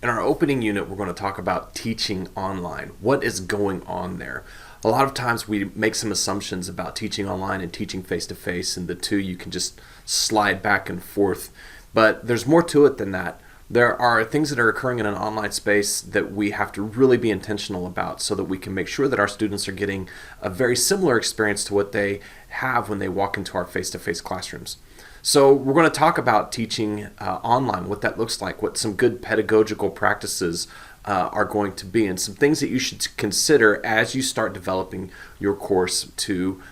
In our opening unit, we're going to talk about teaching online. What is going on there? A lot of times we make some assumptions about teaching online and teaching face-to-face, and the two you can just slide back and forth. But there's more to it than that. There are things that are occurring in an online space that we have to really be intentional about so that we can make sure that our students are getting a very similar experience to what they have when they walk into our face-to-face classrooms. So we're going to talk about teaching online, what that looks like, what some good pedagogical practices are going to be, and some things that you should consider as you start developing your course to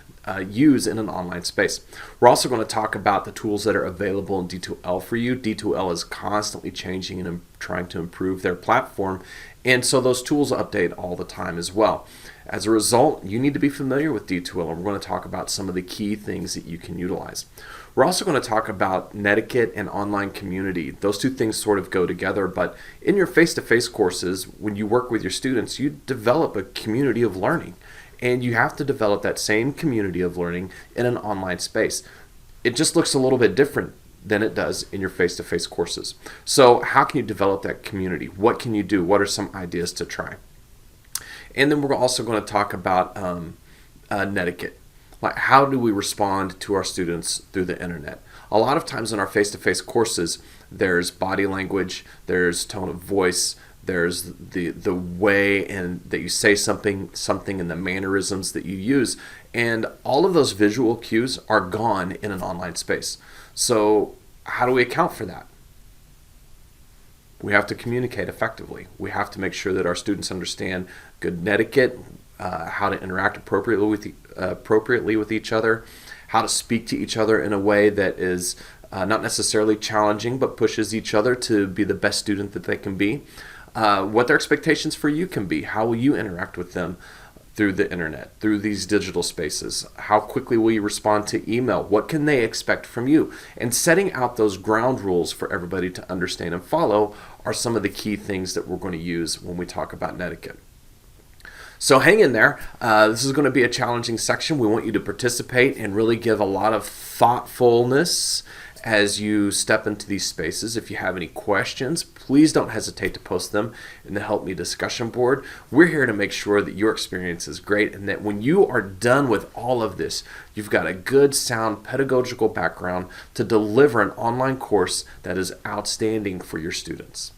use in an online space. We're also going to talk about the tools that are available in D2L for you. D2L is constantly changing and trying to improve their platform, and so those tools update all the time as well. As a result, you need to be familiar with D2L, and we're going to talk about some of the key things that you can utilize. We're also going to talk about netiquette and online community. Those two things sort of go together, but in your face-to-face courses, when you work with your students, you develop a community of learning. And you have to develop that same community of learning in an online space. It just looks a little bit different than it does in your face-to-face courses. So how can you develop that community? What can you do? What are some ideas to try? And then we're also going to talk about netiquette. Like, how do we respond to our students through the internet? A lot of times in our face-to-face courses, there's body language, there's tone of voice, there's the way and that you say something and the mannerisms that you use, and all of those visual cues are gone in an online space. So how do we account for that? We have to communicate effectively. We have to make sure that our students understand good netiquette, how to interact appropriately with each other, how to speak to each other in a way that is not necessarily challenging but pushes each other to be the best student that they can be. What their expectations for you can be. How will you interact with them through the internet, through these digital spaces? How quickly will you respond to email? What can they expect from you? And setting out those ground rules for everybody to understand and follow are some of the key things that we're going to use when we talk about netiquette. So hang in there. This is going to be a challenging section. We want you to participate and really give a lot of thoughtfulness as you step into these spaces. If you have any questions, please don't hesitate to post them in the Help Me discussion board. We're here to make sure that your experience is great and that when you are done with all of this, you've got a good, sound pedagogical background to deliver an online course that is outstanding for your students.